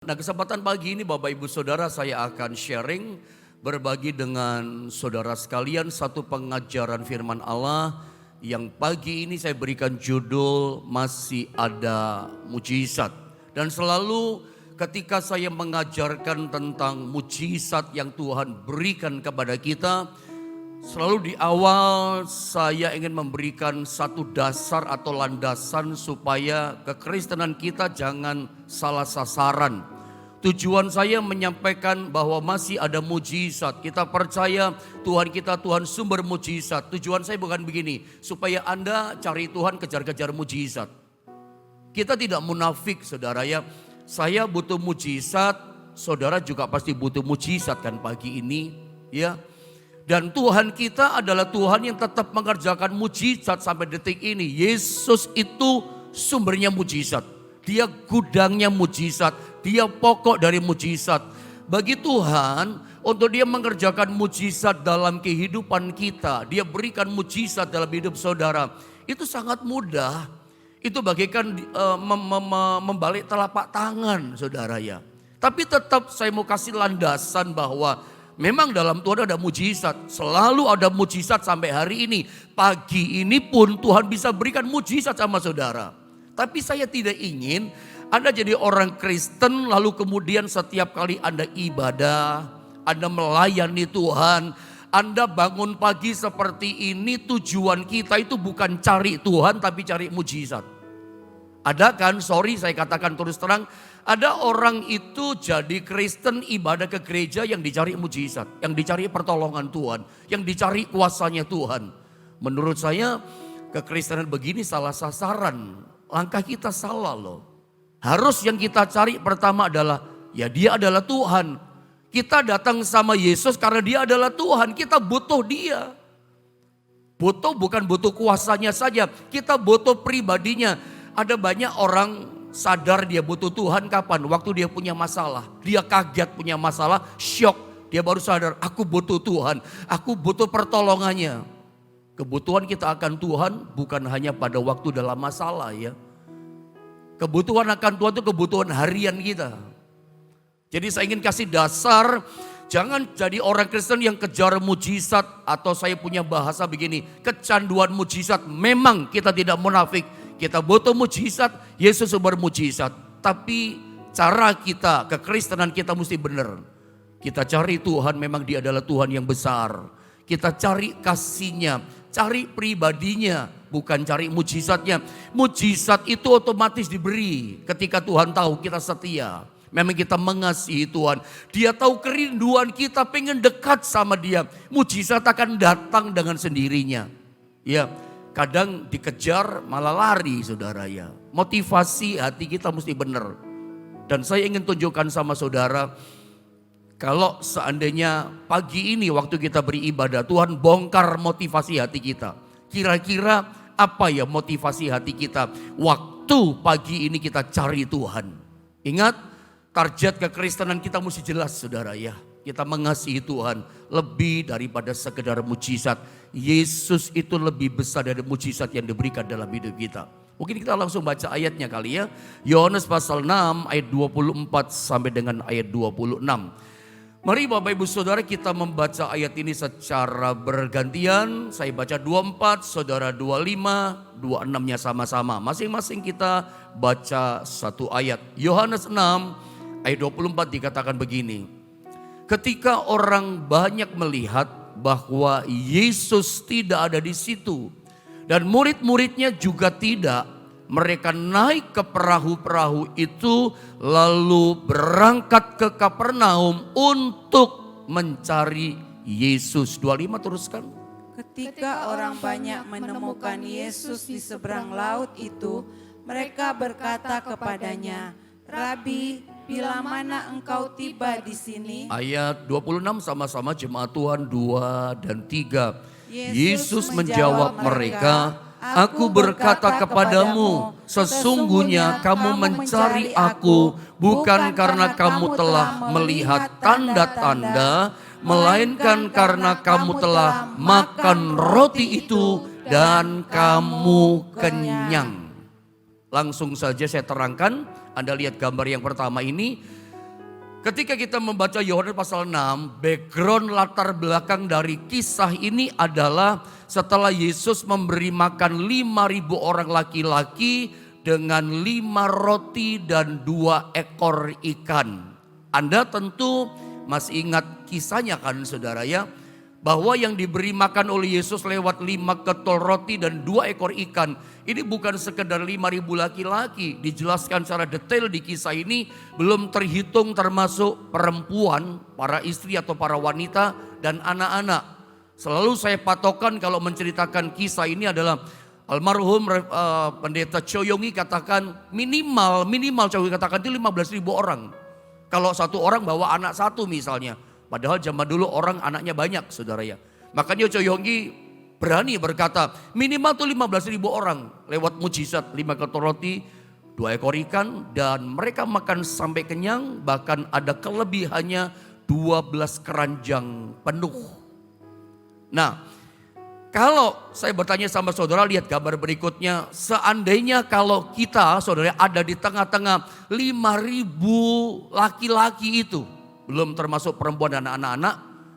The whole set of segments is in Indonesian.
Nah, kesempatan pagi ini Bapak Ibu Saudara saya akan sharing, berbagi dengan saudara sekalian satu pengajaran firman Allah yang pagi ini saya berikan judul Masih Ada Mujizat. Dan selalu ketika saya mengajarkan tentang mujizat yang Tuhan berikan kepada kita, selalu di awal saya ingin memberikan satu dasar atau landasan supaya kekristenan kita jangan salah sasaran. Tujuan saya menyampaikan bahwa masih ada mujizat. Kita percaya Tuhan kita Tuhan sumber mujizat. Tujuan saya bukan begini, supaya Anda cari Tuhan kejar-kejar mujizat. Kita tidak munafik saudara ya. Saya butuh mujizat, saudara juga pasti butuh mujizat kan pagi ini ya. Dan Tuhan kita adalah Tuhan yang tetap mengerjakan mujizat sampai detik ini. Yesus itu sumbernya mujizat. Dia gudangnya mujizat. Dia pokok dari mujizat. Bagi Tuhan untuk dia mengerjakan mujizat dalam kehidupan kita. Dia berikan mujizat dalam hidup saudara. Itu sangat mudah. Itu bagaikan membalik telapak tangan saudara ya. Tapi tetap saya mau kasih landasan bahwa memang dalam Tuhan ada mujizat, selalu ada mujizat sampai hari ini. Pagi ini pun Tuhan bisa berikan mujizat sama saudara. Tapi saya tidak ingin Anda jadi orang Kristen lalu kemudian setiap kali Anda ibadah, Anda melayani Tuhan, Anda bangun pagi seperti ini, tujuan kita itu bukan cari Tuhan tapi cari mujizat. Ada kan, sorry saya katakan terus terang, ada orang itu jadi Kristen ibadah ke gereja yang dicari mujizat, yang dicari pertolongan Tuhan, yang dicari kuasanya Tuhan. Menurut saya kekristenan begini salah sasaran, langkah kita salah loh. Harus yang kita cari pertama adalah ya dia adalah Tuhan. Kita datang sama Yesus karena dia adalah Tuhan, kita butuh dia. Butuh bukan butuh kuasanya saja, kita butuh pribadinya. Ada banyak orang sadar dia butuh Tuhan kapan? Waktu dia punya masalah. Dia kaget punya masalah, syok. Dia baru sadar, aku butuh Tuhan. Aku butuh pertolongannya. Kebutuhan kita akan Tuhan bukan hanya pada waktu dalam masalah ya. Kebutuhan akan Tuhan itu kebutuhan harian kita. Jadi saya ingin kasih dasar, jangan jadi orang Kristen yang kejar mujizat. Atau saya punya bahasa begini, kecanduan mujizat. Memang kita tidak munafik. Kita butuh mujizat, Yesus sumber mujizat. Tapi cara kita, kekristenan kita mesti benar. Kita cari Tuhan, memang dia adalah Tuhan yang besar. Kita cari kasihnya, cari pribadinya, bukan cari mujizatnya. Mujizat itu otomatis diberi ketika Tuhan tahu kita setia. Memang kita mengasihi Tuhan. Dia tahu kerinduan kita, pengen dekat sama dia. Mujizat akan datang dengan sendirinya. Ya. Kadang dikejar malah lari saudara ya. Motivasi hati kita mesti benar. Dan saya ingin tunjukkan sama saudara, kalau seandainya pagi ini waktu kita beribadah, Tuhan bongkar motivasi hati kita. Kira-kira apa ya motivasi hati kita? Waktu pagi ini kita cari Tuhan. Ingat, target kekristenan kita mesti jelas saudara ya. Kita mengasihi Tuhan lebih daripada sekedar mujizat. Yesus itu lebih besar dari mujizat yang diberikan dalam hidup kita. Mungkin kita langsung baca ayatnya kali ya. Yohanes pasal 6 ayat 24 sampai dengan ayat 26. Mari Bapak Ibu Saudara kita membaca ayat ini secara bergantian. Saya baca 24, saudara 25, 26-nya sama-sama. Masing-masing kita baca satu ayat. Yohanes 6 ayat 24 dikatakan begini. Ketika orang banyak melihat bahwa Yesus tidak ada di situ dan murid-muridnya juga tidak, mereka naik ke perahu-perahu itu lalu berangkat ke Kapernaum untuk mencari Yesus. 25 teruskan. Ketika orang banyak menemukan Yesus di seberang laut itu, mereka berkata kepadanya, Rabi, bila mana engkau tiba di sini? Ayat 26 sama-sama jemaat Tuhan 2 dan 3. Yesus menjawab mereka, Aku berkata kepadamu, sesungguhnya kamu mencari aku bukan karena kamu telah melihat tanda-tanda, melainkan karena kamu telah makan roti itu dan kamu kenyang. Langsung saja saya terangkan, Anda lihat gambar yang pertama ini. Ketika kita membaca Yohanes pasal 6, background latar belakang dari kisah ini adalah setelah Yesus memberi makan 5.000 orang laki-laki dengan 5 roti dan 2 ekor ikan. Anda tentu masih ingat kisahnya kan saudara ya, bahwa yang diberi makan oleh Yesus lewat 5 ketol roti dan 2 ekor ikan. Ini bukan sekedar 5.000 laki-laki. Dijelaskan secara detail di kisah ini. Belum terhitung termasuk perempuan, para istri atau para wanita dan anak-anak. Selalu saya patokan kalau menceritakan kisah ini adalah almarhum pendeta Choyongi katakan minimal Choyongi katakan itu 15.000 orang. Kalau satu orang bawa anak satu misalnya. Padahal zaman dulu orang anaknya banyak saudara ya. Makanya Choyongi berani berkata minimal tuh 15.000 orang lewat mujizat 5 ketol roti 2 ekor ikan dan mereka makan sampai kenyang, bahkan ada kelebihannya 12 keranjang penuh. Nah, kalau saya bertanya sama saudara, lihat gambar berikutnya, seandainya kalau kita saudara ada di tengah-tengah 5.000 laki-laki itu, belum termasuk perempuan dan anak-anak,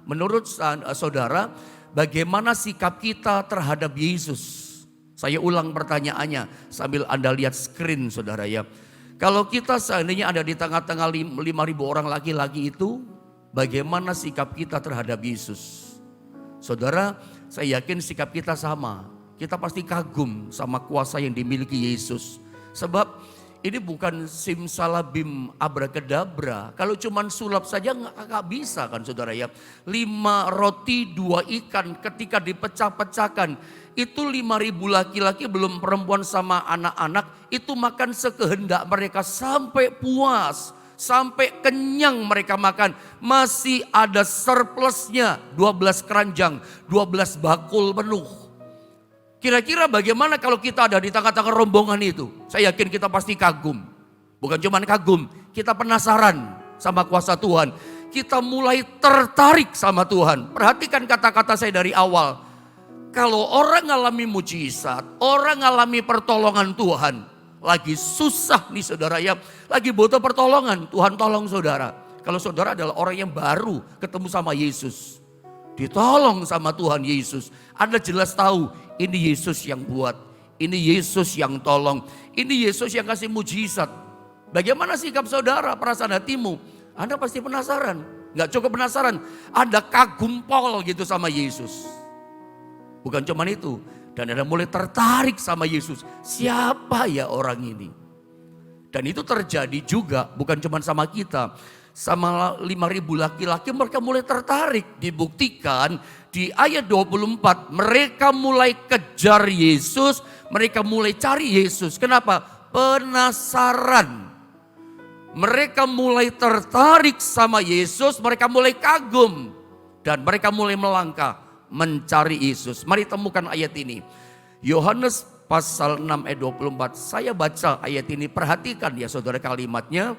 menurut saudara bagaimana sikap kita terhadap Yesus? Saya ulang pertanyaannya sambil Anda lihat screen saudara ya. Kalau kita seandainya ada di tengah-tengah 5.000 orang laki-laki itu, bagaimana sikap kita terhadap Yesus? Saudara, saya yakin sikap kita sama. Kita pasti kagum sama kuasa yang dimiliki Yesus. Sebab ini bukan simsalabim abrakadabra. Kalau cuman sulap saja nggak bisa kan saudara ya. 5 roti 2 ikan ketika dipecah-pecahkan. Itu 5.000 laki-laki belum perempuan sama anak-anak. Itu makan sekehendak mereka sampai puas. Sampai kenyang mereka makan. Masih ada surplusnya 12 keranjang, 12 bakul penuh. Kira-kira bagaimana kalau kita ada di tengah-tengah rombongan itu? Saya yakin kita pasti kagum. Bukan cuma kagum, kita penasaran sama kuasa Tuhan. Kita mulai tertarik sama Tuhan. Perhatikan kata-kata saya dari awal. Kalau orang ngalami mujizat, orang ngalami pertolongan Tuhan, lagi susah nih saudara ya, lagi butuh pertolongan, Tuhan tolong saudara. Kalau saudara adalah orang yang baru ketemu sama Yesus, ditolong sama Tuhan Yesus, Anda jelas tahu ini Yesus yang buat, ini Yesus yang tolong, ini Yesus yang kasih mujizat. Bagaimana sikap saudara, perasaan hatimu? Anda pasti penasaran, gak cukup penasaran, Anda kagum pol gitu sama Yesus. Bukan cuma itu, dan Anda mulai tertarik sama Yesus. Siapa ya orang ini? Dan itu terjadi juga bukan cuma sama kita. Sama 5.000 laki-laki mereka mulai tertarik. Dibuktikan di ayat 24. Mereka mulai kejar Yesus. Mereka mulai cari Yesus. Kenapa? Penasaran. Mereka mulai tertarik sama Yesus. Mereka mulai kagum. Dan mereka mulai melangkah mencari Yesus. Mari temukan ayat ini. Yohanes pasal 6 ayat 24. Saya baca ayat ini. Perhatikan ya saudara kalimatnya.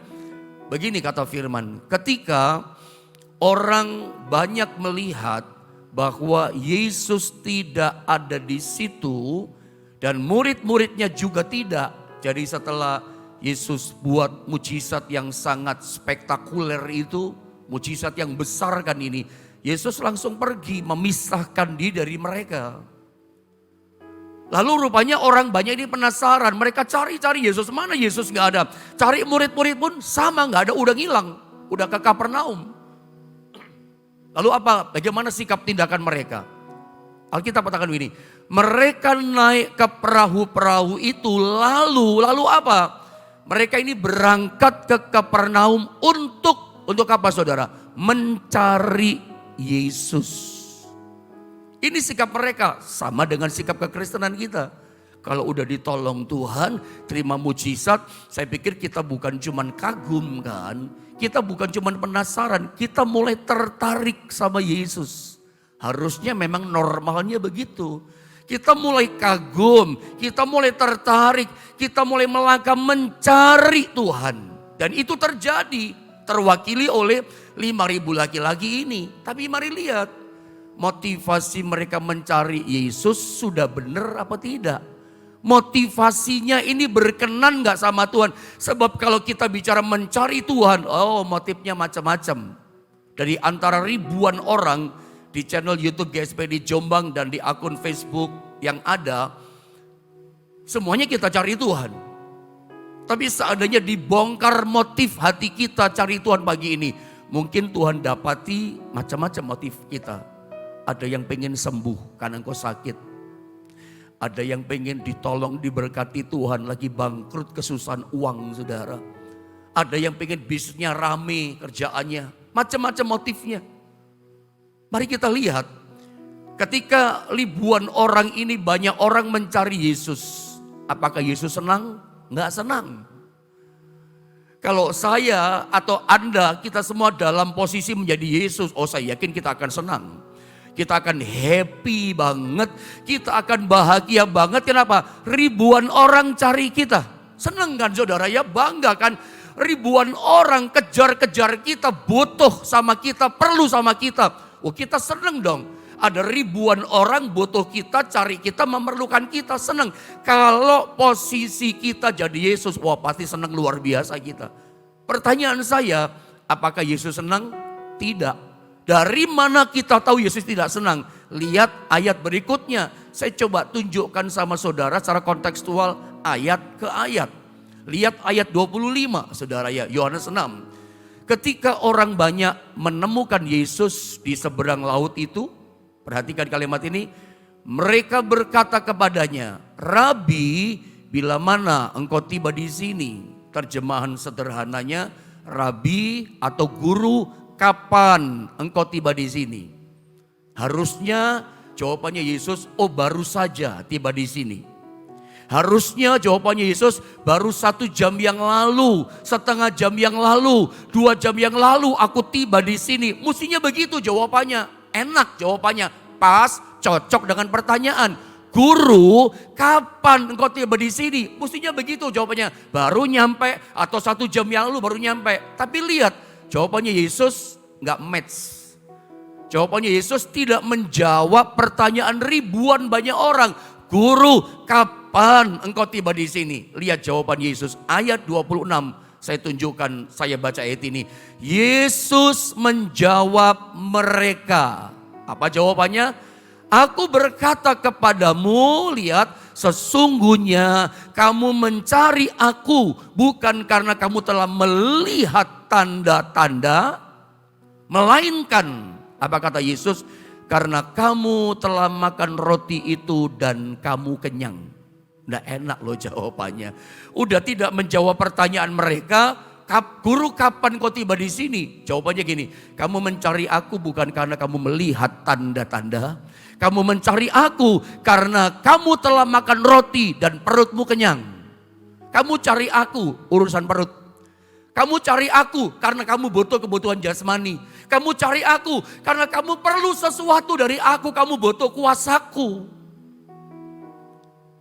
Begini kata firman, ketika orang banyak melihat bahwa Yesus tidak ada di situ dan murid-muridnya juga tidak. Jadi setelah Yesus buat mujizat yang sangat spektakuler itu, mujizat yang besar kan ini, Yesus langsung pergi memisahkan diri dari mereka. Lalu rupanya orang banyak ini penasaran. Mereka cari-cari Yesus. Mana Yesus gak ada. Cari murid-murid pun sama gak ada. Udah ngilang. Udah ke Kapernaum. Lalu apa? Bagaimana sikap tindakan mereka? Alkitab katakan begini. Mereka naik ke perahu-perahu itu. Lalu apa? Mereka ini berangkat ke Kapernaum untuk apa saudara? Mencari Yesus. Ini sikap mereka sama dengan sikap kekristenan kita. Kalau udah ditolong Tuhan, terima mujizat, saya pikir kita bukan cuman kagum kan. Kita bukan cuman penasaran, kita mulai tertarik sama Yesus. Harusnya memang normalnya begitu. Kita mulai kagum, kita mulai tertarik, kita mulai melangkah mencari Tuhan. Dan itu terjadi, terwakili oleh 5.000 laki-laki ini. Tapi mari lihat. Motivasi mereka mencari Yesus sudah benar apa tidak? Motivasinya ini berkenan gak sama Tuhan? Sebab kalau kita bicara mencari Tuhan, motifnya macam-macam. Dari antara ribuan orang di channel YouTube GSPD Jombang dan di akun Facebook yang ada, semuanya kita cari Tuhan. Tapi seandainya dibongkar motif hati kita cari Tuhan pagi ini, mungkin Tuhan dapati macam-macam motif kita. Ada yang pengen sembuh karena engkau sakit. Ada yang pengen ditolong, diberkati Tuhan, lagi bangkrut, kesusahan uang saudara. Ada yang pengen bisnisnya rame, kerjaannya, macam-macam motifnya. Mari kita lihat, ketika ribuan orang ini banyak orang mencari Yesus. Apakah Yesus senang? Enggak senang. Kalau saya atau Anda, kita semua dalam posisi menjadi Yesus, saya yakin kita akan senang. Kita akan happy banget, kita akan bahagia banget. Kenapa? Ribuan orang cari kita. Senang kan saudara ya, bangga kan? Ribuan orang kejar-kejar kita, butuh sama kita, perlu sama kita. Kita senang dong. Ada ribuan orang butuh kita, cari kita, memerlukan kita, senang. Kalau posisi kita jadi Yesus, pasti senang luar biasa kita. Pertanyaan saya, apakah Yesus senang? Tidak. Dari mana kita tahu Yesus tidak senang? Lihat ayat berikutnya. Saya coba tunjukkan sama saudara secara kontekstual ayat ke ayat. Lihat ayat 25 saudara ya, Yohanes 6. Ketika orang banyak menemukan Yesus di seberang laut itu, perhatikan kalimat ini, mereka berkata kepadanya, Rabi, bila mana engkau tiba di sini? Terjemahan sederhananya, Rabi atau guru, kapan engkau tiba di sini? Harusnya jawabannya Yesus, baru saja tiba di sini. Harusnya jawabannya Yesus, baru 1 jam yang lalu, setengah jam yang lalu, 2 jam yang lalu aku tiba di sini. Mestinya begitu jawabannya, enak jawabannya, pas, cocok dengan pertanyaan. Guru, kapan engkau tiba di sini? Mestinya begitu jawabannya, baru nyampe atau 1 jam yang lalu baru nyampe. Tapi lihat, jawabannya Yesus nggak match. Jawabannya Yesus tidak menjawab pertanyaan ribuan banyak orang. Guru, kapan engkau tiba di sini? Lihat jawaban Yesus ayat 26. Saya tunjukkan, saya baca ayat ini. Yesus menjawab mereka. Apa jawabannya? Aku berkata kepadamu, lihat, sesungguhnya kamu mencari aku bukan karena kamu telah melihat tanda-tanda, melainkan, apa kata Yesus? Karena kamu telah makan roti itu dan kamu kenyang. Nggak enak loh jawabannya. Udah tidak menjawab pertanyaan mereka, guru kapan kau tiba di sini? Jawabannya gini, kamu mencari aku bukan karena kamu melihat tanda-tanda. Kamu mencari aku karena kamu telah makan roti dan perutmu kenyang. Kamu cari aku urusan perut. Kamu cari aku karena kamu butuh kebutuhan jasmani. Kamu cari aku karena kamu perlu sesuatu dari aku. Kamu butuh kuasaku.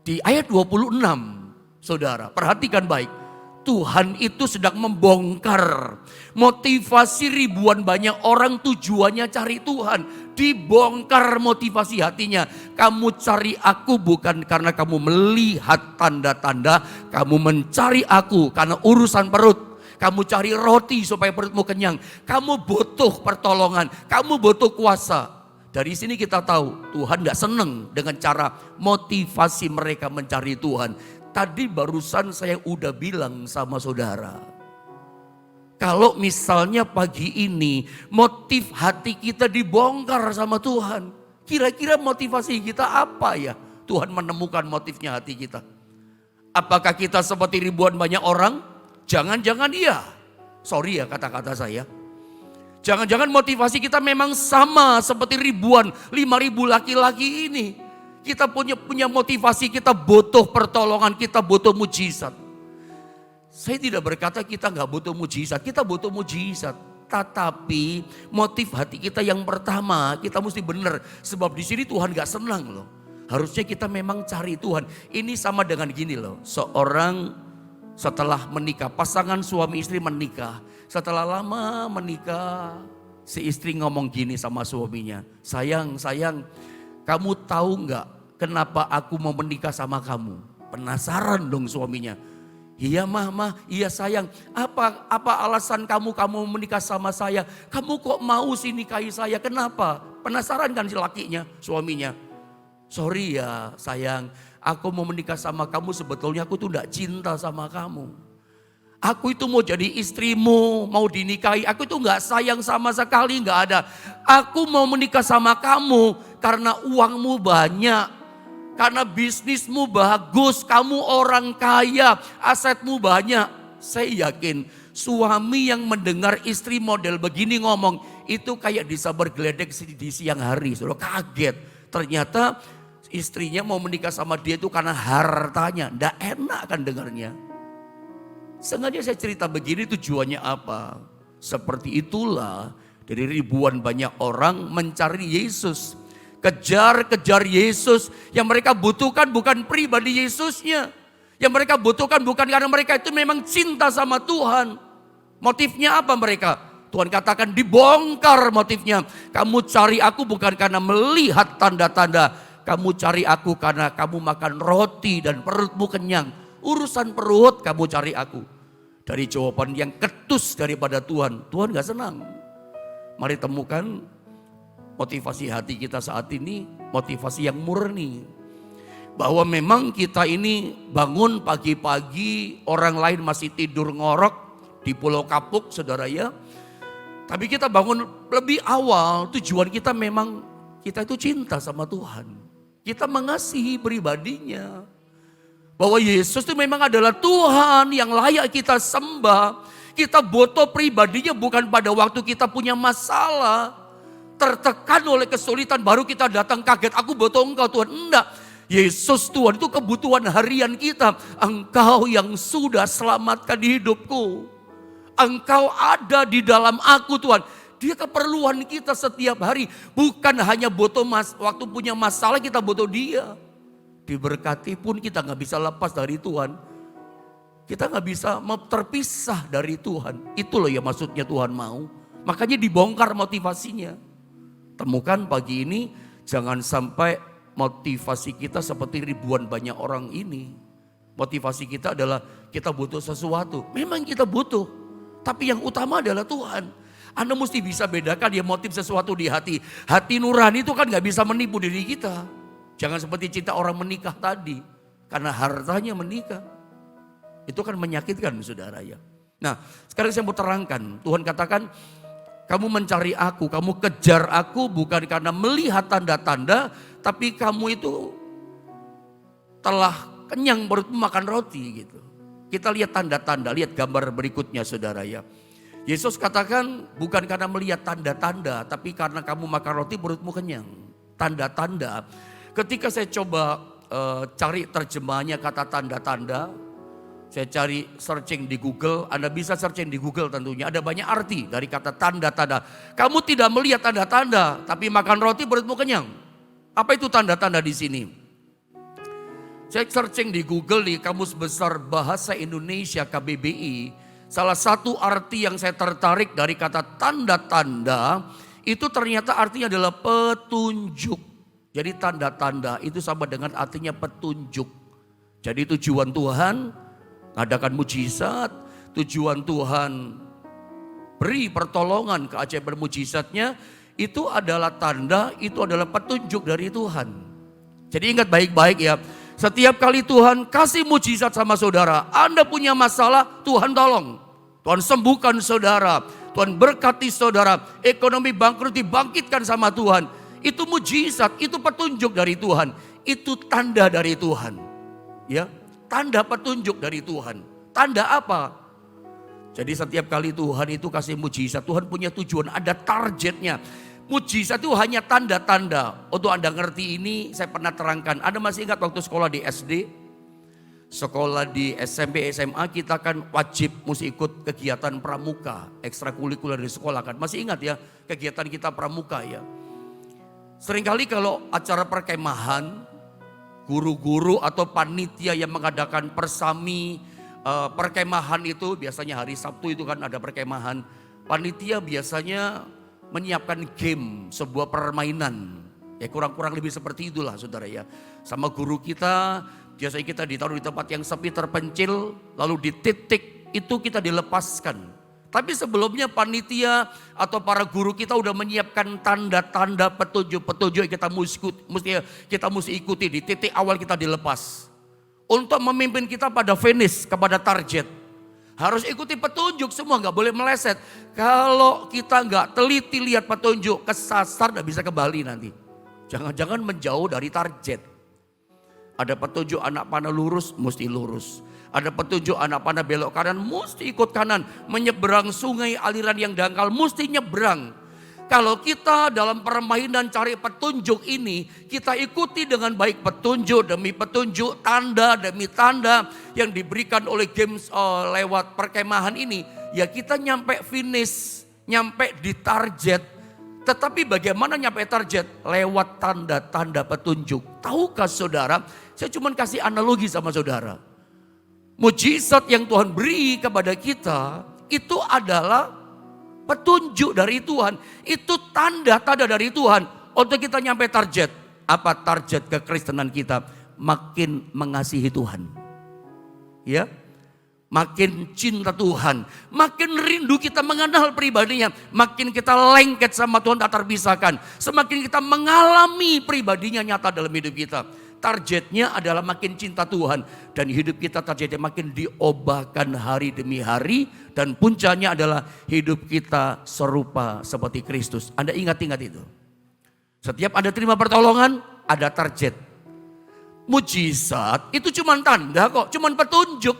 Di ayat 26, saudara, perhatikan baik. Tuhan itu sedang membongkar motivasi ribuan banyak orang, tujuannya cari Tuhan. Dibongkar motivasi hatinya. Kamu cari aku bukan karena kamu melihat tanda-tanda. Kamu mencari aku karena urusan perut. Kamu cari roti supaya perutmu kenyang. Kamu butuh pertolongan. Kamu butuh kuasa. Dari sini kita tahu Tuhan gak senang dengan cara motivasi mereka mencari Tuhan. Tadi barusan saya udah bilang sama saudara. Kalau misalnya pagi ini motif hati kita dibongkar sama Tuhan. Kira-kira motivasi kita apa ya? Tuhan menemukan motifnya hati kita. Apakah kita seperti ribuan banyak orang? Jangan-jangan iya. Sorry ya kata-kata saya. Jangan-jangan motivasi kita memang sama seperti ribuan, 5.000 laki-laki ini. Kita punya motivasi, kita butuh pertolongan, kita butuh mujizat. Saya tidak berkata kita nggak butuh mujizat, kita butuh mujizat. Tetapi motif hati kita yang pertama kita mesti benar. Sebab di sini Tuhan nggak senang loh. Harusnya kita memang cari Tuhan. Ini sama dengan gini loh, seorang setelah menikah, pasangan suami istri menikah. Setelah lama menikah, si istri ngomong gini sama suaminya, sayang, kamu tahu nggak kenapa aku mau menikah sama kamu? Penasaran dong suaminya. Iya mah, iya sayang. Apa alasan kamu menikah sama saya? Kamu kok mau sih nikahi saya? Kenapa? Penasaran kan si lakinya, suaminya. Sorry ya sayang, aku mau menikah sama kamu, sebetulnya aku tuh gak cinta sama kamu. Aku itu mau jadi istrimu, mau dinikahi. Aku itu gak sayang sama sekali, gak ada. Aku mau menikah sama kamu karena uangmu banyak. Karena bisnismu bagus, kamu orang kaya, asetmu banyak. Saya yakin suami yang mendengar istri model begini ngomong, itu kayak disabar geledek di siang hari. Sudah kaget, ternyata istrinya mau menikah sama dia itu karena hartanya. Nggak enak kan dengarnya. Sengaja saya cerita begini tujuannya apa? Seperti itulah dari ribuan banyak orang mencari Yesus. Kejar Yesus. Yang mereka butuhkan bukan pribadi Yesusnya. Yang mereka butuhkan bukan karena mereka itu memang cinta sama Tuhan. Motifnya apa mereka? Tuhan katakan dibongkar motifnya. Kamu cari aku bukan karena melihat tanda-tanda. Kamu cari aku karena kamu makan roti dan perutmu kenyang. Urusan perut kamu cari aku. Dari jawaban yang ketus daripada Tuhan. Tuhan gak senang. Mari temukan motivasi hati kita saat ini, motivasi yang murni. Bahwa memang kita ini bangun pagi-pagi, orang lain masih tidur ngorok di Pulau Kapuk, saudara ya. Tapi kita bangun lebih awal, tujuan kita memang kita itu cinta sama Tuhan. Kita mengasihi pribadinya. Bahwa Yesus itu memang adalah Tuhan yang layak kita sembah. Kita butuh pribadinya bukan pada waktu kita punya masalah. Tertekan oleh kesulitan baru kita datang kaget, aku butuh engkau Tuhan. Enggak, Yesus Tuhan itu kebutuhan harian kita. Engkau yang sudah selamatkan hidupku. Engkau ada di dalam aku Tuhan. Dia keperluan kita setiap hari. Bukan hanya butuh waktu punya masalah kita butuh dia. Diberkati pun kita gak bisa lepas dari Tuhan. Kita gak bisa terpisah dari Tuhan. Itu loh ya maksudnya Tuhan mau. Makanya dibongkar motivasinya. Temukan pagi ini, jangan sampai motivasi kita seperti ribuan banyak orang ini. Motivasi kita adalah kita butuh sesuatu. Memang kita butuh, tapi yang utama adalah Tuhan. Anda mesti bisa bedakan ya motif sesuatu di hati. Hati nurani itu kan gak bisa menipu diri kita. Jangan seperti cinta orang menikah tadi. Karena hartanya menikah. Itu kan menyakitkan saudara ya. Nah sekarang saya mau terangkan. Tuhan katakan, kamu mencari aku, kamu kejar aku bukan karena melihat tanda-tanda, tapi kamu itu telah kenyang perutmu makan roti gitu. Kita lihat tanda-tanda, lihat gambar berikutnya saudara ya. Yesus katakan bukan karena melihat tanda-tanda, tapi karena kamu makan roti perutmu kenyang. Tanda-tanda, ketika saya coba cari terjemahannya kata tanda-tanda, saya cari searching di Google, Anda bisa searching di Google tentunya. Ada banyak arti dari kata tanda-tanda. Kamu tidak melihat tanda-tanda, tapi makan roti perutmu kenyang. Apa itu tanda-tanda di sini? Saya searching di Google di Kamus Besar Bahasa Indonesia KBBI. Salah satu arti yang saya tertarik dari kata tanda-tanda, itu ternyata artinya adalah petunjuk. Jadi tanda-tanda itu sama dengan artinya petunjuk. Jadi tujuan Tuhan ngadakan mujizat, tujuan Tuhan beri pertolongan keajaiban mujizatnya, itu adalah tanda, itu adalah petunjuk dari Tuhan. Jadi ingat baik-baik ya, setiap kali Tuhan kasih mujizat sama saudara, Anda punya masalah, Tuhan tolong. Tuhan sembuhkan saudara, Tuhan berkati saudara, ekonomi bangkrut dibangkitkan sama Tuhan. Itu mujizat, itu petunjuk dari Tuhan, itu tanda dari Tuhan. Ya. Tanda petunjuk dari Tuhan. Tanda apa? Jadi setiap kali Tuhan itu kasih mujizat, Tuhan punya tujuan, ada targetnya. Mujizat itu hanya tanda-tanda. Untuk Anda ngerti ini, saya pernah terangkan. Anda masih ingat waktu sekolah di SD? Sekolah di SMP, SMA kita kan wajib mesti ikut kegiatan pramuka. Ekstrakurikuler di sekolah kan. Masih ingat ya kegiatan kita pramuka ya. Seringkali kalau acara perkemahan, guru-guru atau panitia yang mengadakan persami perkemahan itu biasanya hari Sabtu itu kan ada perkemahan. Panitia biasanya menyiapkan game, sebuah permainan. Ya kurang-kurang lebih seperti itulah saudara ya. Sama guru kita biasanya kita ditaruh di tempat yang sepi terpencil, lalu di titik itu kita dilepaskan. Tapi sebelumnya panitia atau para guru kita udah menyiapkan tanda-tanda petunjuk-petunjuk yang kita mesti ikuti di titik awal kita dilepas. Untuk memimpin kita pada finish, kepada target. Harus ikuti petunjuk semua, gak boleh meleset. Kalau kita gak teliti lihat petunjuk, kesasar gak bisa kembali nanti. Jangan-jangan menjauh dari target. Ada petunjuk anak panah lurus, mesti lurus. Ada petunjuk anak panah belok kanan, mesti ikut kanan. Menyeberang sungai aliran yang dangkal, mesti nyeberang. Kalau kita dalam permainan cari petunjuk ini, kita ikuti dengan baik petunjuk demi petunjuk, tanda demi tanda yang diberikan oleh games lewat perkemahan ini. Ya kita nyampe finish, nyampe di target. Tetapi bagaimana nyampe target? Lewat tanda-tanda petunjuk. Tahukah saudara, saya cuma kasih analogi sama saudara. Mujizat yang Tuhan beri kepada kita itu adalah petunjuk dari Tuhan. Itu tanda-tanda dari Tuhan untuk kita nyampe target. Apa target kekristenan kita? Makin mengasihi Tuhan. Ya, makin cinta Tuhan, makin rindu kita mengenal pribadinya, makin kita lengket sama Tuhan tak terpisahkan, semakin kita mengalami pribadinya nyata dalam hidup kita. Targetnya adalah makin cinta Tuhan dan hidup kita targetnya makin diubahkan hari demi hari dan puncaknya adalah hidup kita serupa seperti Kristus. Anda ingat-ingat itu. Setiap Anda terima pertolongan ada target. Mujizat itu cuma tanda kok, cuma petunjuk.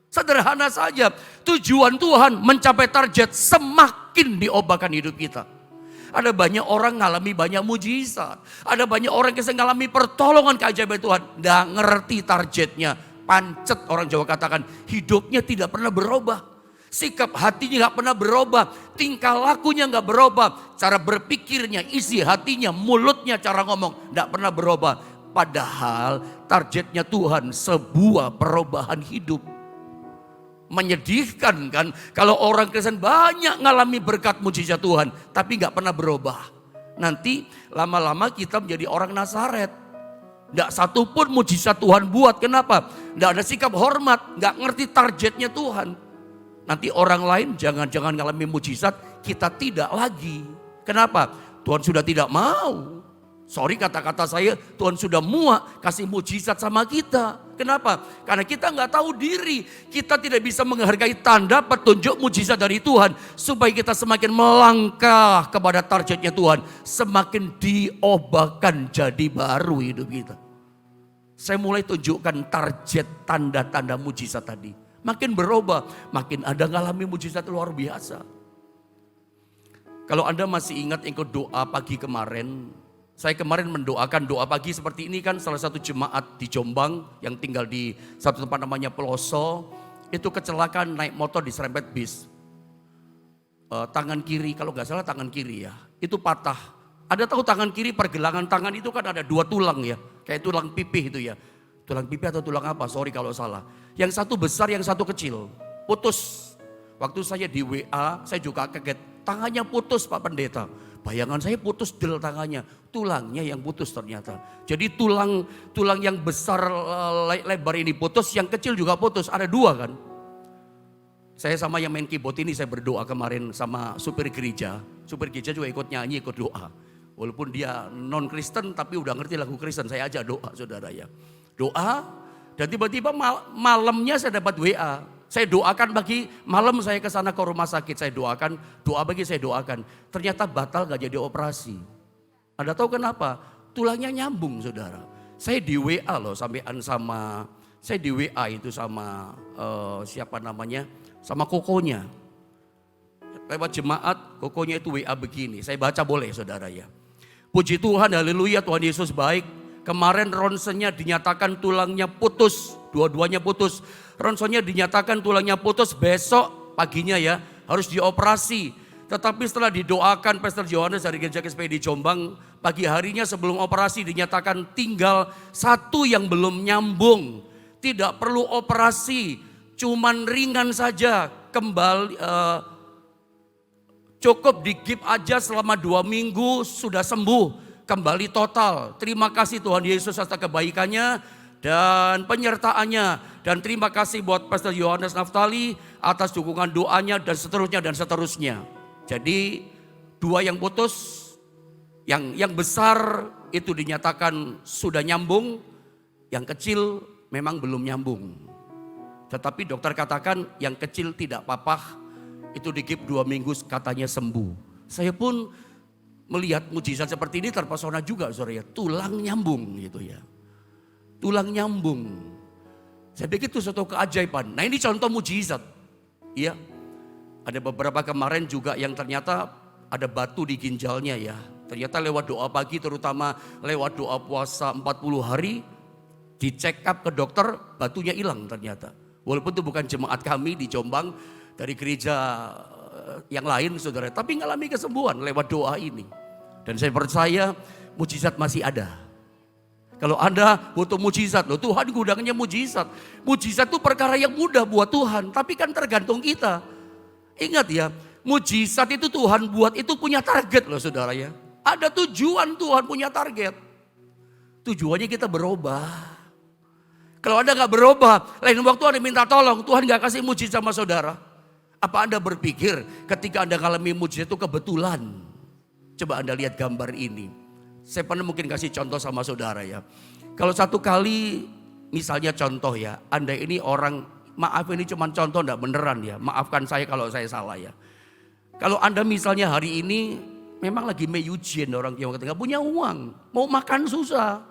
Sederhana saja, tujuan Tuhan mencapai target semakin diubahkan hidup kita. Ada banyak orang ngalami banyak mujizat. Ada banyak orang yang ngalami pertolongan keajaiban Tuhan. Nggak ngerti targetnya. Pancet orang Jawa katakan, hidupnya tidak pernah berubah. Sikap hatinya nggak pernah berubah. Tingkah lakunya nggak berubah. Cara berpikirnya, isi hatinya, mulutnya, cara ngomong nggak pernah berubah. Padahal targetnya Tuhan sebuah perubahan hidup. Menyedihkan kan kalau orang Kristen banyak ngalami berkat mujizat Tuhan tapi gak pernah berubah. Nanti lama-lama kita menjadi orang Nazaret. Gak satu pun mujizat Tuhan buat. Kenapa? Gak ada sikap hormat, gak ngerti targetnya Tuhan. Nanti orang lain jangan-jangan ngalami mujizat, kita tidak lagi. Kenapa? Tuhan sudah tidak mau. Sorry kata-kata saya, Tuhan sudah muak kasih mujizat sama kita. Kenapa? Karena kita nggak tahu diri. Kita tidak bisa menghargai tanda petunjuk mujizat dari Tuhan. Supaya kita semakin melangkah kepada targetnya Tuhan. Semakin diubahkan jadi baru hidup kita. Saya mulai tunjukkan target tanda-tanda mujizat tadi. Makin berubah, makin ada ngalami mujizat luar biasa. Kalau Anda masih ingat ikut doa pagi kemarin, saya kemarin mendoakan doa pagi seperti ini kan salah satu jemaat di Jombang yang tinggal di satu tempat namanya Peloso. Itu kecelakaan naik motor diserempet bis. Tangan kiri, kalau nggak salah tangan kiri ya, itu patah. Ada tahu tangan kiri pergelangan tangan itu kan ada 2 tulang ya. Kayak tulang pipih itu ya. Tulang pipih atau tulang apa, sorry kalau salah. Yang satu besar, yang satu kecil. Putus. Waktu saya di WA, saya juga kaget. Tangannya putus Pak Pendeta. Bayangan saya putus del tangannya, tulangnya yang putus ternyata. Jadi tulang yang besar lebar ini putus, yang kecil juga putus, ada 2 kan. Saya sama yang main keyboard ini saya berdoa kemarin sama supir gereja. Supir gereja juga ikut nyanyi, ikut doa. Walaupun dia non Kristen tapi udah ngerti lagu Kristen, saya ajak doa saudara ya. Doa dan tiba-tiba malamnya saya dapat WA. Saya doakan pagi, malam saya ke sana ke rumah sakit, saya doakan, doa pagi saya doakan. Ternyata batal gak jadi operasi. Anda tahu kenapa? Tulangnya nyambung saudara. Saya di WA loh sampean sama, saya di WA itu sama siapa namanya, sama kokonya. Lewat jemaat, kokonya itu WA begini, saya baca boleh saudara ya. Puji Tuhan, haleluya, Tuhan Yesus baik. Kemarin ronsennya dinyatakan tulangnya putus, dua-duanya putus. Ronsennya dinyatakan tulangnya putus, besok paginya ya harus dioperasi. Tetapi setelah didoakan Pastor Yohanes dari Gereja KSPI di Jombang, pagi harinya sebelum operasi dinyatakan tinggal 1 yang belum nyambung. Tidak perlu operasi, cuman ringan saja, kembali cukup digip aja selama 2 minggu sudah sembuh. Kembali total. Terima kasih Tuhan Yesus atas kebaikannya. dan penyertaannya. Dan terima kasih buat Pastor Yohanes Naftali atas dukungan doanya dan seterusnya dan seterusnya. Jadi dua yang putus, yang besar itu dinyatakan sudah nyambung, yang kecil memang belum nyambung. Tetapi dokter katakan yang kecil tidak apa-apa, itu digip 2 minggu katanya sembuh. Saya pun melihat mujizat seperti ini terpesona juga saudara ya, tulang nyambung gitu ya. Tulang nyambung. Saya pikir itu suatu keajaiban. Nah ini contoh mujizat. Iya. Ada beberapa kemarin juga yang ternyata ada batu di ginjalnya ya. Ternyata lewat doa pagi, terutama lewat doa puasa 40 hari, di check up ke dokter, batunya hilang ternyata. Walaupun itu bukan jemaat kami di Jombang, dari gereja yang lain saudara. Tapi ngalami kesembuhan lewat doa ini. Dan saya percaya mujizat masih ada. Kalau Anda butuh mujizat, loh Tuhan gudangnya mujizat. Mujizat itu perkara yang mudah buat Tuhan, tapi kan tergantung kita. Ingat ya, mujizat itu Tuhan buat itu punya target loh saudara ya. Ada tujuan Tuhan punya target. Tujuannya kita berubah. Kalau Anda gak berubah, lain waktu Anda minta tolong, Tuhan gak kasih mujizat sama saudara. Apa Anda berpikir ketika Anda mengalami mujizat itu kebetulan? Coba Anda lihat gambar ini. Saya pernah mungkin kasih contoh sama saudara ya. Kalau satu kali misalnya contoh ya, Anda ini orang, maaf ini cuma contoh enggak beneran ya. Maafkan saya kalau saya salah ya. Kalau Anda misalnya hari ini memang lagi meyujian orang Jawa Tengah, punya uang, mau makan susah.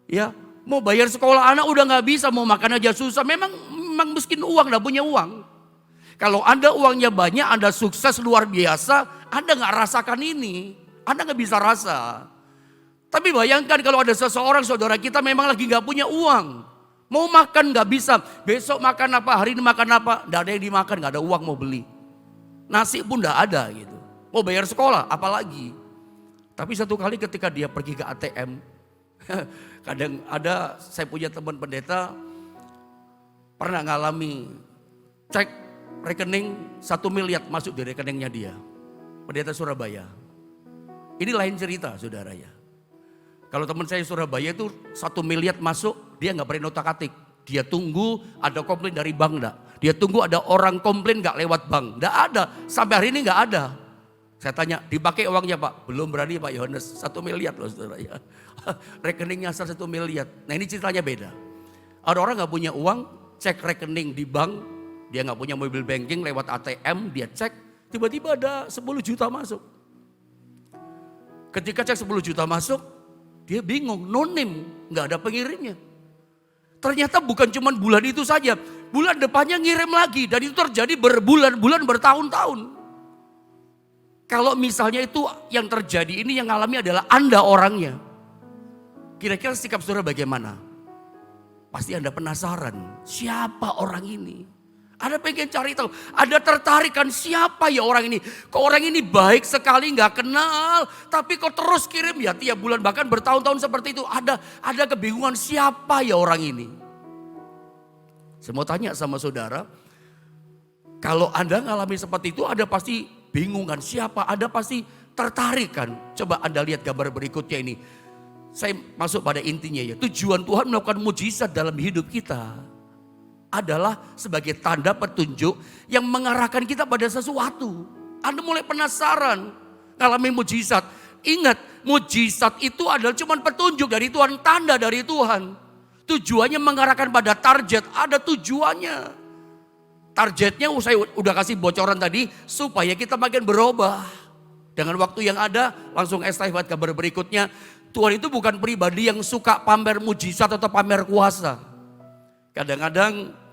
Ya, mau bayar sekolah anak udah nggak bisa, mau makan aja susah. Memang miskin uang, enggak punya uang. Kalau Anda uangnya banyak, Anda sukses luar biasa, Anda nggak rasakan ini. Anda nggak bisa rasa. Tapi bayangkan kalau ada seseorang saudara kita memang lagi nggak punya uang. Mau makan nggak bisa. Besok makan apa, hari ini makan apa. Nggak ada yang dimakan, nggak ada uang mau beli. Nasi pun nggak ada gitu. Mau bayar sekolah, apalagi. Tapi satu kali ketika dia pergi ke ATM. Kadang ada, saya punya teman pendeta. Pernah ngalami cek rekening 1 miliar masuk di rekeningnya dia. Pendeta Surabaya. Ini lain cerita saudara ya. Kalau teman saya Surabaya itu 1 miliar masuk, dia nggak pernah otak-atik. Dia tunggu ada komplain dari bank enggak. Dia tunggu ada orang komplain nggak lewat bank. Enggak ada, sampai hari ini nggak ada. Saya tanya, dipakai uangnya Pak? Belum berani Pak Yohanes, 1 miliar loh saudara ya. Rekeningnya 1 miliar. Nah ini ceritanya beda. Ada orang nggak punya uang, cek rekening di bank. Dia nggak punya mobil banking lewat ATM, dia cek. Tiba-tiba ada 10 juta masuk. Ketika cek 10 juta masuk, dia bingung, nonim, nggak ada pengirimnya. Ternyata bukan cuma bulan itu saja, bulan depannya ngirim lagi dan itu terjadi berbulan-bulan, bertahun-tahun. Kalau misalnya itu yang terjadi ini yang alami adalah Anda orangnya. Kira-kira sikap saudara bagaimana? Pasti Anda penasaran, siapa orang ini? Ada pengen cari tahu, ada tertarikan siapa ya orang ini. Kok orang ini baik sekali gak kenal, tapi kok terus kirim ya tiap bulan bahkan bertahun-tahun seperti itu. Ada kebingungan siapa ya orang ini. Saya mau tanya sama saudara, kalau Anda ngalami seperti itu ada pasti bingungan siapa, ada pasti tertarik kan. Coba Anda lihat gambar berikutnya ini. Saya masuk pada intinya ya, tujuan Tuhan melakukan mujizat dalam hidup kita adalah sebagai tanda petunjuk yang mengarahkan kita pada sesuatu. Anda mulai penasaran, ngalami mujizat. Ingat, mujizat itu adalah cuma petunjuk dari Tuhan, tanda dari Tuhan. Tujuannya mengarahkan pada target, ada tujuannya. Targetnya saya udah kasih bocoran tadi, supaya kita makin berubah. Dengan waktu yang ada, langsung estafet kabar berikutnya. Tuhan itu bukan pribadi yang suka pamer mujizat atau pamer kuasa. Kadang-kadang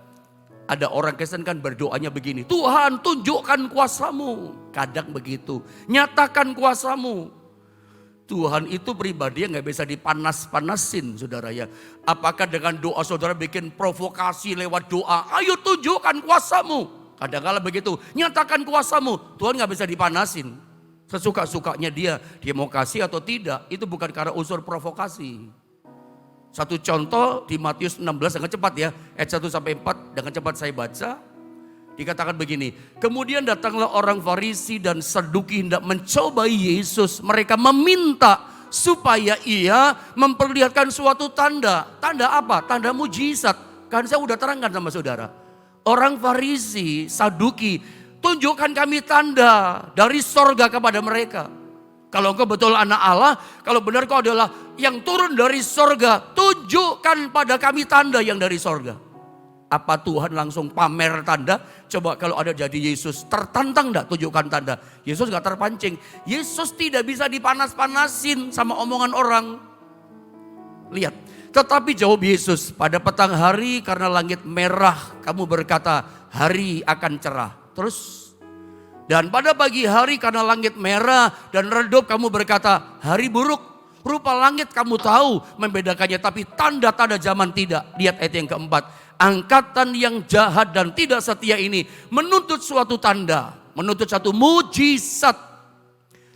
ada orang Kristen kan berdoanya begini, Tuhan tunjukkan kuasamu. Kadang begitu, nyatakan kuasamu. Tuhan itu pribadi yang gak bisa dipanas-panasin saudara ya. Apakah dengan doa saudara bikin provokasi lewat doa, ayo tunjukkan kuasamu. Kadang-kadang begitu, nyatakan kuasamu. Tuhan gak bisa dipanasin. Sesuka-sukanya dia mau kasih atau tidak, itu bukan karena unsur provokasi. Satu contoh di Matius 16 dengan cepat ya, ayat 1 sampai 4 dengan cepat saya baca. Dikatakan begini, kemudian datanglah orang Farisi dan Saduki hendak mencobai Yesus. Mereka meminta supaya ia memperlihatkan suatu tanda. Tanda apa? Tanda mujizat. Kan saya udah terangkan sama saudara. Orang Farisi, Saduki, tunjukkan kami tanda dari sorga kepada mereka. Kalau engkau betul anak Allah, kalau benar kau adalah yang turun dari sorga, tunjukkan pada kami tanda yang dari sorga. Apa Tuhan langsung pamer tanda? Coba kalau ada jadi Yesus, tertantang enggak tunjukkan tanda? Yesus gak terpancing. Yesus tidak bisa dipanas-panasin sama omongan orang. Lihat, tetapi jawab Yesus, pada petang hari karena langit merah kamu berkata hari akan cerah. Terus, dan pada pagi hari karena langit merah dan redup kamu berkata hari buruk. Rupa langit kamu tahu membedakannya, tapi tanda-tanda zaman tidak. Lihat ayat yang keempat. Angkatan yang jahat dan tidak setia ini menuntut suatu tanda, menuntut satu mujizat.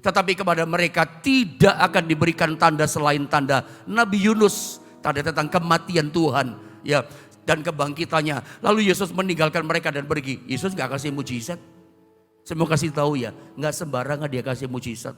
Tetapi kepada mereka tidak akan diberikan tanda selain tanda Nabi Yunus, tanda tentang kematian Tuhan, ya, dan kebangkitannya. Lalu Yesus meninggalkan mereka dan pergi. Yesus gak kasih mujizat. Saya mau kasih tahu ya, gak sembarangan dia kasih mujizat.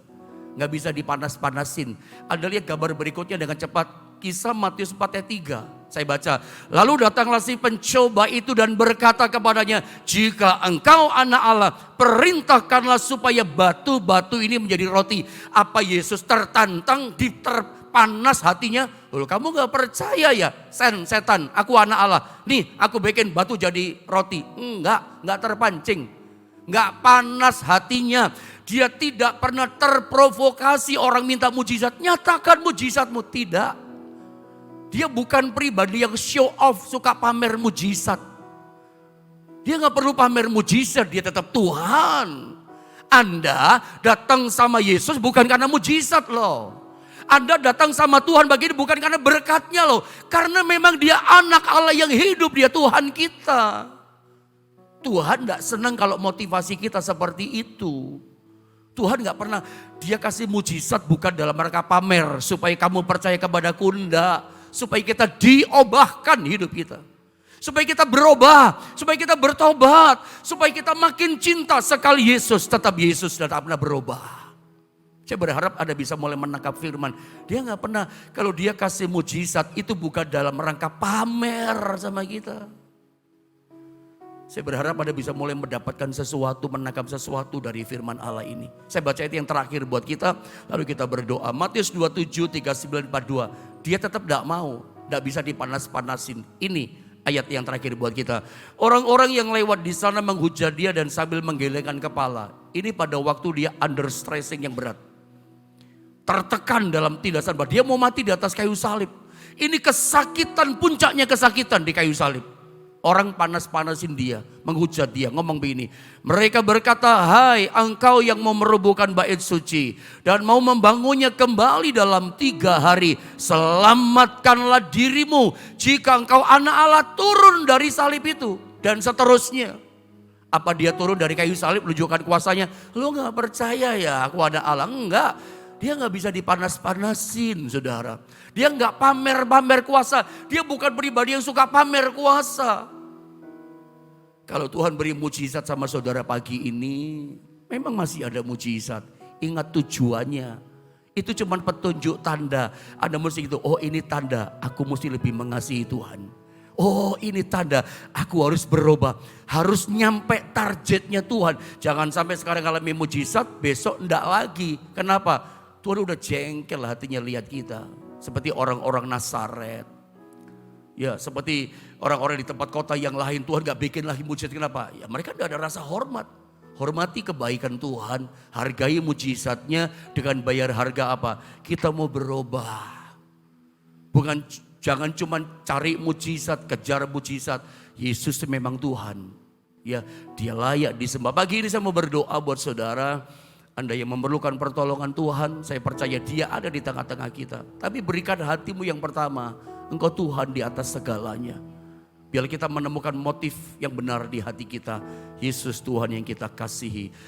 Gak bisa dipanas-panasin. Anda lihat gambar berikutnya dengan cepat. Kisah Matius 4 ayat 3. Saya baca. Lalu datanglah si pencoba itu dan berkata kepadanya, jika engkau anak Allah, perintahkanlah supaya batu-batu ini menjadi roti. Apa Yesus tertantang, terpanas hatinya? Loh, kamu gak percaya ya? Setan, aku anak Allah. Nih, aku bikin batu jadi roti. Enggak terpancing. Enggak panas hatinya. Dia tidak pernah terprovokasi orang minta mujizat. Nyatakan mujizatmu. Tidak. Dia bukan pribadi yang show off, suka pamer mujizat. Dia gak perlu pamer mujizat, dia tetap Tuhan. Anda datang sama Yesus bukan karena mujizat loh. Anda datang sama Tuhan begini bukan karena berkatnya loh. Karena memang dia anak Allah yang hidup, dia Tuhan kita. Tuhan gak senang kalau motivasi kita seperti itu. Tuhan gak pernah, dia kasih mujizat bukan dalam rangka pamer. Supaya kamu percaya kepadaku, enggak. Supaya kita diobahkan hidup kita. Supaya kita berubah, supaya kita bertobat. Supaya kita makin cinta sekali Yesus, tetap Yesus dan tak pernah berubah. Saya berharap Anda bisa mulai menangkap firman. Dia gak pernah, kalau dia kasih mujizat itu bukan dalam rangka pamer sama kita. Saya berharap Anda bisa mulai mendapatkan sesuatu, menangkap sesuatu dari firman Allah ini. Saya baca itu yang terakhir buat kita, lalu kita berdoa. Matius 27, 39, 42. Dia tetap tidak mau, tidak bisa dipanas-panasin. Ini ayat yang terakhir buat kita. Orang-orang yang lewat di sana menghujat dia dan sambil menggelengkan kepala. Ini pada waktu dia under stressing yang berat. Tertekan dalam tindasan bahwa dia mau mati di atas kayu salib. Ini kesakitan, puncaknya kesakitan di kayu salib. Orang panas-panasin dia, menghujat dia, ngomong begini. Mereka berkata, hai engkau yang mau merobohkan bait suci dan mau membangunnya kembali dalam 3 hari. Selamatkanlah dirimu jika engkau anak Allah, turun dari salib itu. Dan seterusnya. Apa dia turun dari kayu salib menunjukkan kuasanya? Lu gak percaya ya aku anak Allah? Enggak. Dia gak bisa dipanas-panasin saudara. Dia gak pamer-pamer kuasa. Dia bukan pribadi yang suka pamer kuasa. Kalau Tuhan beri mujizat sama saudara pagi ini, memang masih ada mujizat. Ingat tujuannya. Itu cuma petunjuk tanda. Anda mesti gitu, oh ini tanda aku mesti lebih mengasihi Tuhan. Oh ini tanda aku harus berubah. Harus nyampe targetnya Tuhan. Jangan sampai sekarang alami mujizat, besok enggak lagi. Kenapa? Tuhan udah jengkel hatinya lihat kita. Seperti orang-orang Nazaret. Ya seperti orang-orang di tempat kota yang lain, Tuhan gak bikin lagi mujizat. Kenapa? Ya mereka gak ada rasa hormat. Hormati kebaikan Tuhan, hargai mujizatnya dengan bayar harga apa? Kita mau berubah. Bukan, jangan cuma cari mujizat, kejar mujizat. Yesus memang Tuhan. Ya, dia layak disembah. Pagi ini saya mau berdoa buat saudara. Anda yang memerlukan pertolongan Tuhan, saya percaya dia ada di tengah-tengah kita. Tapi berikan hatimu yang pertama, engkau Tuhan di atas segalanya. Biar kita menemukan motif yang benar di hati kita. Yesus Tuhan yang kita kasihi.